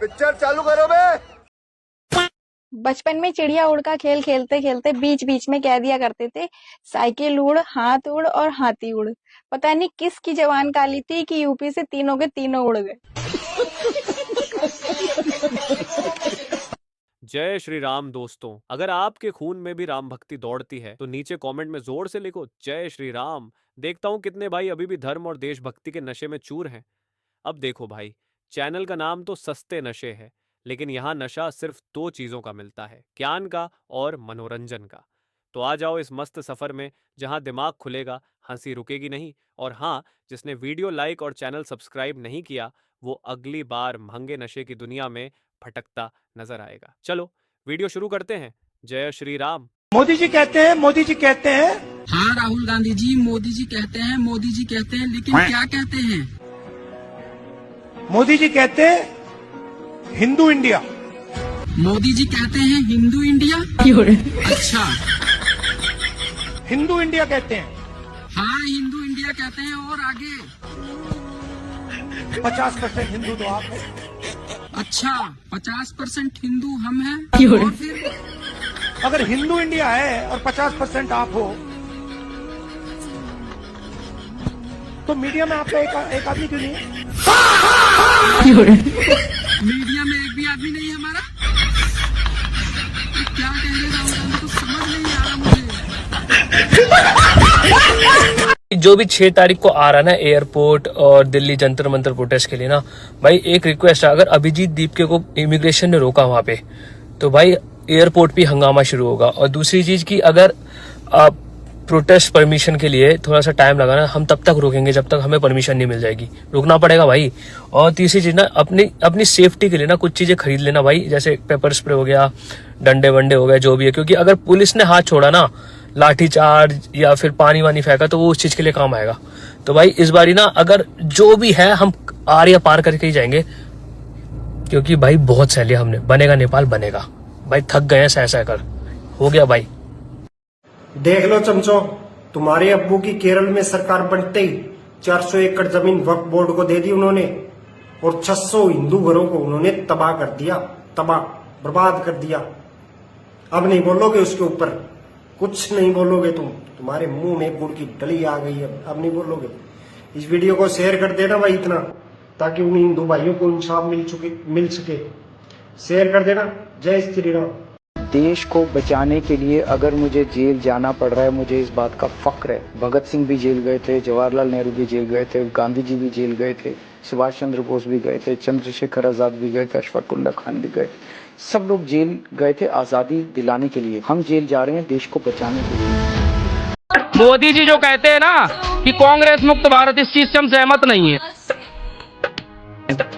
Picture चालू करो बे। बचपन में चिड़िया उड़ का खेल खेलते खेलते बीच बीच में कह दिया करते थे, साइकिल उड़, हाथ उड़ और हाथी उड़। पता नहीं किसकी जवान काली थी कि यूपी से तीनों के तीनों उड़ गए। जय श्री राम दोस्तों, अगर आपके खून में भी राम भक्ति दौड़ती है तो नीचे कमेंट में जोर से लिखो जय श्री राम। देखता हूं कितने भाई अभी भी धर्म और देशभक्ति के नशे में चूर हैं। अब देखो भाई, चैनल का नाम तो सस्ते नशे है, लेकिन यहाँ नशा सिर्फ दो चीजों का मिलता है, ज्ञान का और मनोरंजन का। तो आ जाओ इस मस्त सफर में जहाँ दिमाग खुलेगा, हंसी रुकेगी नहीं। और हाँ, जिसने वीडियो लाइक और चैनल सब्सक्राइब नहीं किया वो अगली बार महंगे नशे की दुनिया में भटकता नजर आएगा। चलो वीडियो शुरू करते हैं। जय श्री राम। मोदी जी कहते हैं, मोदी जी कहते हैं। हाँ राहुल गांधी जी, मोदी जी कहते हैं, मोदी जी कहते हैं, लेकिन क्या कहते हैं? मोदी जी कहते हैं हिंदू इंडिया। मोदी जी कहते हैं हिंदू इंडिया। अच्छा, हिंदू इंडिया कहते हैं। हाँ हिंदू इंडिया कहते हैं, और आगे? 50% हिंदू तो आप हैं। अच्छा, 50% हिंदू हम हैं, और फिर? अगर हिंदू इंडिया है और 50% आप हो तो मीडिया में आपका एक आदमी क्यों नहीं है? मीडिया में एक भी आदमी नहीं है हमारा। क्या कह रहे राहुल गांधी, कुछ समझ नहीं आ रहा मुझे। जो भी 6 तारीख को आ रहा ना एयरपोर्ट और दिल्ली जंतर मंतर प्रोटेस्ट के लिए ना, भाई एक रिक्वेस्ट है, अगर अभिजीत दीपके को इमिग्रेशन ने रोका वहां पे तो भाई एयरपोर्ट पे हंगामा शुरू होगा। और दूसरी चीज की, अगर प्रोटेस्ट परमिशन के लिए थोड़ा सा टाइम लगा ना, हम तब तक रोकेंगे जब तक हमें परमिशन नहीं मिल जाएगी। रुकना पड़ेगा भाई। और तीसरी चीज ना, अपनी सेफ्टी के लिए ना कुछ चीजें खरीद लेना भाई, जैसे पेपर स्प्रे हो गया, डंडे वंडे हो गए, जो भी है। क्योंकि अगर पुलिस ने हाथ छोड़ा ना, लाठी चार्ज या फिर पानी वानी फेंका, तो वो उस चीज के लिए काम आएगा। तो भाई इस बारी ना, अगर जो भी है हम आर या पार करके ही जाएंगे, क्योंकि भाई बहुत सह लिया हमने। बनेगा नेपाल बनेगा भाई, थक गए हैं सह सह कर, हो गया भाई। देख लो चमचो, तुम्हारे अब्बू की केरल में सरकार बनते ही 400 एकड़ जमीन वक्फ बोर्ड को दे दी उन्होंने, और 600 हिंदू घरों को उन्होंने तबाह कर दिया, तबाह बर्बाद कर दिया। अब नहीं बोलोगे उसके ऊपर, कुछ नहीं बोलोगे तुम, तुम्हारे मुंह में गुड़ की डली आ गई है, अब नहीं बोलोगे। इस वीडियो को शेयर कर देना भाई इतना, ताकि उन हिंदू भाइयों को इंसाफ मिल सके। शेयर कर देना। जय श्री राम। देश को बचाने के लिए अगर मुझे जेल जाना पड़ रहा है, मुझे इस बात का फक्र है। भगत सिंह भी जेल गए थे, जवाहरलाल नेहरू भी जेल गए थे, गांधी जी भी जेल गए थे, सुभाष चंद्र बोस भी गए थे, चंद्रशेखर आजाद भी गए थे, अशफाक उल्ला खान भी गए। सब लोग जेल गए थे आजादी दिलाने के लिए। हम जेल जा रहे हैं देश को बचाने के लिए। मोदी जी जो कहते हैं ना कि कांग्रेस मुक्त भारत, इस चीज से हम सहमत नहीं है,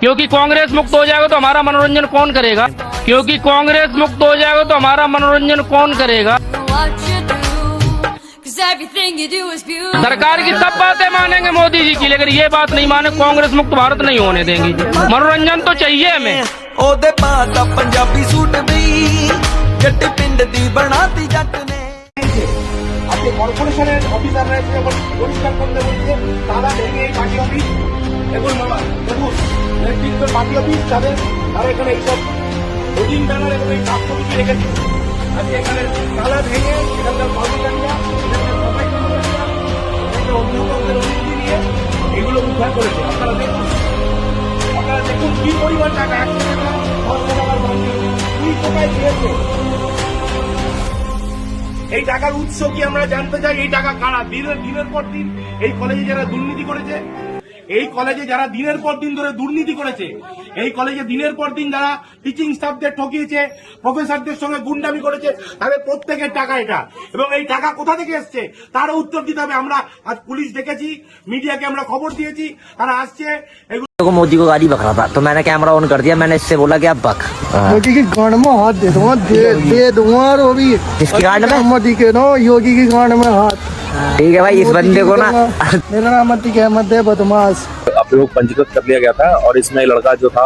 क्योंकि कांग्रेस मुक्त हो जाएगा तो हमारा मनोरंजन कौन करेगा? क्योंकि कांग्रेस मुक्त हो जाएगा तो हमारा मनोरंजन कौन करेगा? सरकार की सब बातें मानेंगे मोदी जी की, लेकिन ये बात नहीं माने, कांग्रेस मुक्त भारत नहीं होने देंगे। मनोरंजन तो चाहिए हमें। ओदे पाता पंजाबी सूट भी जट पिंड दी बनाती जट ने। আপনি কর্পোরেশনের অফিসার রয়েছে, যখন পরিষ্কার করতে বলছে তারা ভেঙে পার্টি অফিস, দেখুন বাবা, দেখুন নেতৃত্ব পার্টি অফিস যাদের, তারা এখানে এইসব হোর্ডিং ব্যানার এবং এই কাজ কমিটি রেখেছে। আজকে এখানে তালা ভেঙে এখানকার কর্মচারীরা, এখানকার সবাই কর্মচারীরা অভিভাবকদের অনুমতি নিয়ে এগুলো উদ্ধার করেছে। আপনারা দেখুন কি পরিমাণ টাকা, 100 টাকা 100 টাকার বান্ডিল 2 টাকায় দিয়েছে। এই টাকার উৎস কি আমরা জানতে চাই? এই টাকা কারা? দিনের পর দিন এই কলেজে যারা দুর্নীতি করেছে, এই কলেজে যারা দিনের পর দিন ধরে দুর্নীতি করেছে, এই কলেজে দিনের পর দিন যারা টিচিং স্টাফদের ঠকিয়েছে, প্রফেসরদের সঙ্গে গুন্ডামি করেছে, তাদের প্রত্যেকের টাকা এটা। এবং এই টাকা কোথা থেকে এসছে তারও উত্তর দিতে হবে। আমরা আজ পুলিশ ডেকেছি, মিডিয়াকে আমরা খবর দিয়েছি, তারা আসছে। मोदी को गाली बक रहा था तो मैंने कैमरा ऑन कर दिया, मैंने इससे बोला कि आप बक। मोदी की गांड में हाथ दे दूंगा, दे दूंगा। और वो भी इसकी गांड में, मोदी के नो, योगी की गांड में हाथ। ठीक है भाई, इस बंदे को ना, मेरा नाम अतीक अहमद है, बदमाश। अपने लोग पंजीकृत कर लिया गया था, और इसमें लड़का जो था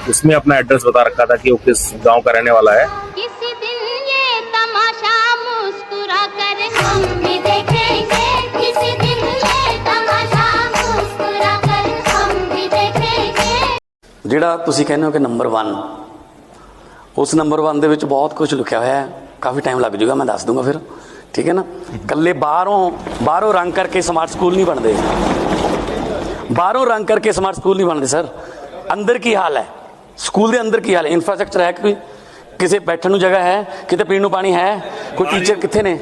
उसमें अपना एड्रेस बता रखा था कि वो किस गाँव का रहने वाला है। किसी दिन ये तमाशा मुस्कुरा कर हम भी देखेंगे, किसी दिन ये तमाशा मुस्कुरा कर हम भी देखेंगे। ਜਿਹੜਾ ਤੁਸੀਂ ਕਹਿੰਦੇ ਹੋ ਕਿ ਨੰਬਰ 1, ਉਸ ਨੰਬਰ 1 ਦੇ ਵਿੱਚ ਬਹੁਤ ਕੁਝ ਲਿਖਿਆ ਹੋਇਆ ਹੈ, ਕਾਫੀ ਟਾਈਮ ਲੱਗ ਜਾਊਗਾ, ਮੈਂ ਦੱਸ ਦੂੰਗਾ ਫਿਰ, ਠੀਕ ਹੈ ਨਾ। ਕੱਲੇ ਬਾਹਰੋਂ ਰੰਗ ਕਰਕੇ ਸਮਾਰਟ ਸਕੂਲ ਨਹੀਂ ਬਣਦੇ, ਬਾਹਰੋਂ ਰੰਗ ਕਰਕੇ ਸਮਾਰਟ ਸਕੂਲ ਨਹੀਂ ਬਣਦੇ ਸਰ। ਅੰਦਰ ਕੀ ਹਾਲ ਹੈ, ਸਕੂਲ ਦੇ ਅੰਦਰ ਕੀ ਹਾਲ ਹੈ, ਇਨਫਰਾਸਟ੍ਰਕਚਰ ਹੈ, ਕੋਈ ਕਿਸੇ ਬੈਠਣ ਨੂੰ ਜਗ੍ਹਾ ਹੈ, ਕਿਤੇ ਪੀਣ ਨੂੰ ਪਾਣੀ ਹੈ, ਕੋਈ ਟੀਚਰ ਕਿੱਥੇ ਨੇ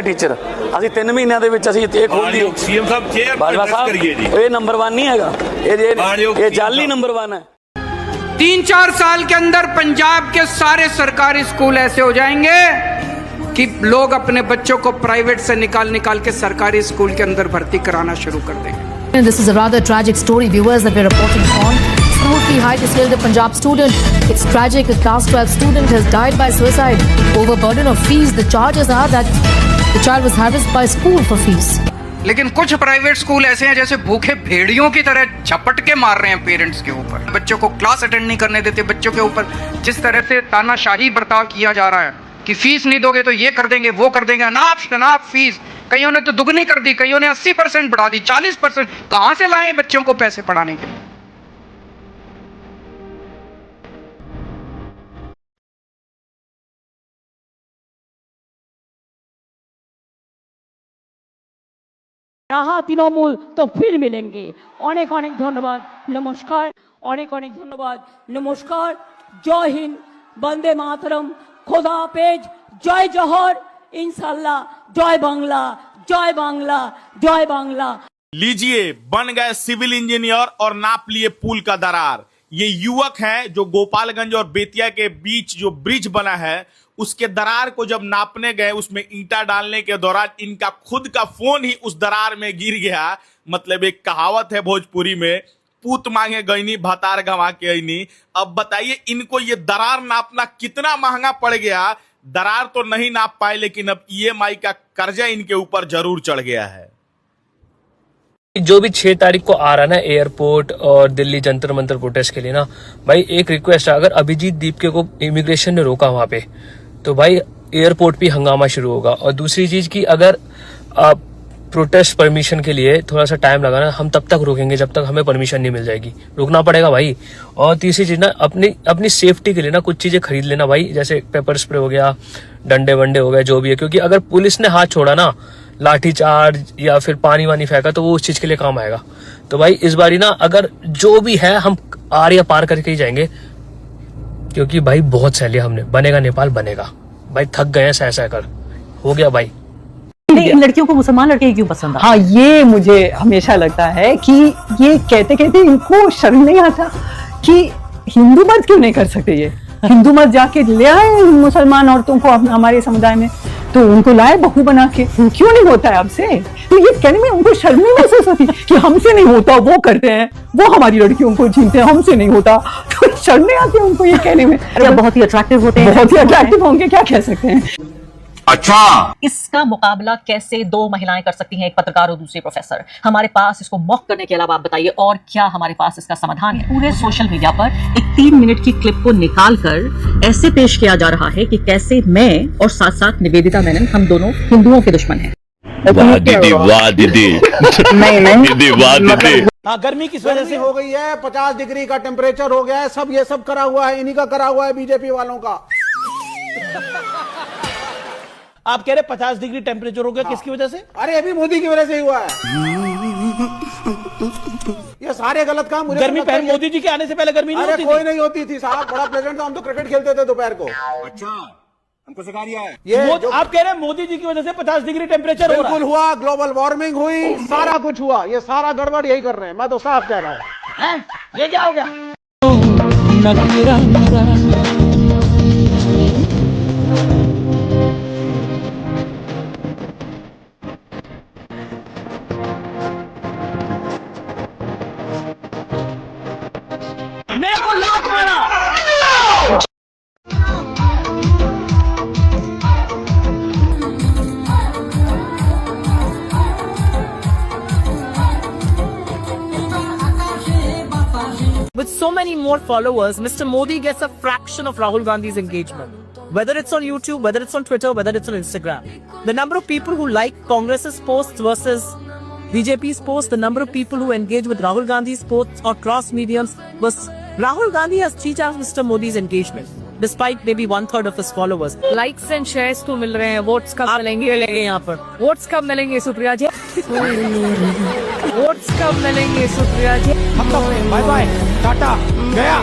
ਟੀਚਰ। ਅਸੀਂ 3 ਮਹੀਨਿਆਂ ਦੇ ਵਿੱਚ ਅਸੀਂ ਇਹ ਖੋਲ ਦਈਏ। ਸੀਐਮ ਸਾਹਿਬ ਬਾਜਵਾ ਸਾਹਿਬ, ਇਹ ਨੰबर 1 नहीं है, ये जाली नंबर 1 है। 3-4 साल के अंदर पंजाब के सारे सरकारी स्कूल ऐसे हो जाएंगे कि लोग अपने बच्चों को प्राइवेट से निकाल के सरकारी स्कूल के अंदर भर्ती कराना शुरू कर देंगे। This is a rather tragic story, viewers, that we're reporting on. School fee hike has killed a Punjab student. It's tragic. A class 12 student has died by suicide. Overburden of fees. The charges are that the child was harassed by school for fees. लेकिन कुछ private school ऐसे हैं जैसे भूखे भेड़ियों की तरह झपट के मार रहे हैं पेरेंट्स के ऊपर। बच्चों को क्लास अटेंड नहीं करने देते, बच्चों के ऊपर जिस तरह से तानाशाही बर्ताव किया जा रहा है कि फीस नहीं दोगे तो ये कर देंगे, वो कर देंगे, अनाप शनाप फीस। कईयों ने तो दुगनी कर दी, कईयों ने 80% बढ़ा दी, 40%। कहाँ से लाए बच्चों को पैसे पढ़ाने के लिए? रहा तृणमूल तो फिर मिलेंगे। अनेक अनेक धन्यवाद, नमस्कार, अनेक अनेक धन्यवाद, नमस्कार, जय हिंद, वंदे मातरम, खुदा हाफेज, जय जौहर, इंशाल्लाह, जय बांग्ला, जय बांग्ला, जय बांग्ला। लीजिए, बन गए सिविल इंजीनियर और नाप लिए पुल का दरार। ये युवक हैं जो गोपालगंज और बेतिया के बीच जो ब्रिज बना है उसके दरार को जब नापने गए, उसमें ईंटा डालने के दौरान इनका खुद का फोन ही उस दरार में गिर गया। मतलब एक कहावत है भोजपुरी में, पूत मांगे गईनी भातार गंवा के अईनी। अब बताइए इनको ये दरार नापना कितना महंगा पड़ गया। दरार तो नहीं नाप पाए, लेकिन अब EMI का कर्जा इनके ऊपर जरूर चढ़ गया है। जो भी 6 तारीख को आ रहा ना एयरपोर्ट और दिल्ली जंतर मंतर प्रोटेस्ट के लिए ना, भाई एक रिक्वेस्ट है, अगर अभिजीत दीपके को इमिग्रेशन ने रोका वहां पे तो भाई एयरपोर्ट पे हंगामा शुरू होगा। और दूसरी चीज की, अगर प्रोटेस्ट परमिशन के लिए थोड़ा सा टाइम लगा ना, हम तब तक रोकेंगे जब तक हमें परमिशन नहीं मिल जाएगी, रुकना पड़ेगा भाई। और तीसरी चीज ना, अपनी सेफ्टी के लिए ना कुछ चीजें खरीद लेना भाई, जैसे पेपर स्प्रे हो गया, डंडे वंडे हो गए, जो भी है, क्योंकि अगर पुलिस ने हाथ छोड़ा ना, लाठी चार्ज या फिर पानी वानी फेंका, तो वो उस चीज के लिए काम आएगा। तो भाई इस बारी ना, अगर जो भी है हम आर या पार करके ही जाएंगे, क्योंकि भाई बहुत सह लिया हमने, बनेगा नेपाल बनेगा भाई, थक गए हैं सह कर, हो गया भाई। इन लड़कियों को मुसलमान लड़के क्यों पसंद है? हाँ, ये मुझे हमेशा लगता है कि ये कहते कहते इनको शर्म नहीं आता कि हिंदू मर्द क्यों नहीं कर सकते। ये हिंदू मर्द जाके ले आए मुसलमान औरतों को हमारे समुदाय में, तो उनको लाए बहू बना के, क्यों नहीं होता है आपसे? तो ये कहने में उनको शर्म नहीं महसूस होती कि हमसे नहीं होता, वो करते हैं, वो हमारी लड़कियों को छीनते हैं, हमसे नहीं होता, तो शर्म नहीं आती उनको ये कहने में। बहुत ही अट्रैक्टिव होते हैं, बहुत ही अट्रैक्टिव होंगे, क्या कह सकते हैं। अच्छा, इसका मुकाबला कैसे 2 महिलाएं कर सकती हैं, एक पत्रकार और दूसरी प्रोफेसर? हमारे पास इसको मॉक करने के अलावा आप बताइए और क्या हमारे पास इसका समाधान है? पूरे सोशल मीडिया पर एक 3 मिनट की क्लिप को निकालकर ऐसे पेश किया जा रहा है कि कैसे मैं और साथ साथ निवेदिता मेनन हम दोनों हिंदुओं के दुश्मन हैं। वाह दीदी, वाह दीदी, नहीं दीदी, वाह दीदी। हाँ, गर्मी किस वजह से हो गई है, 50 डिग्री का टेम्परेचर हो गया है, सब ये सब करा हुआ है, इन्हीं का करा हुआ है, बीजेपी वालों का। आप कह रहे 50 डिग्री टेम्परेचर हो गया, किसकी वजह से? अरे अभी मोदी की वजह से ही हुआ है। ये सारे गलत काम मुझे गर्मी पहले मोदी जी के आने से पहले गर्मी नहीं होती थी? कोई नहीं होती थी साहब, बड़ा प्लेजेंट था, हम तो क्रिकेट खेलते थे दोपहर को। अच्छा, हमको सिखा दिया है ये आप कह रहे हैं मोदी जी की वजह से 50 डिग्री टेम्परेचर हो रहा है? बिल्कुल हुआ, ग्लोबल वार्मिंग हुई, सारा कुछ हुआ, ये सारा गड़बड़ यही कर रहे हैं, मैं तो साफ कह रहा हूँ। ये क्या हो गया? मेरे को लात मारा। With so many more followers, Mr. Modi gets a fraction of Rahul Gandhi's engagement. Whether it's on YouTube, whether it's on Twitter, whether it's on Instagram. The number of people who like Congress's posts versus BJP's posts, the number of people who engage with Rahul Gandhi's posts across mediums was Rahul Gandhi has cheated Mr. Modi's engagement, despite maybe 1/3 of his followers. Likes and shares तो मिल रहे हैं, votes कब मिलेंगे यहाँ पर votes कब मिलेंगे सुप्रिया जी votes कब मिलेंगे सुप्रिया जी बाय बाय टाटा गया।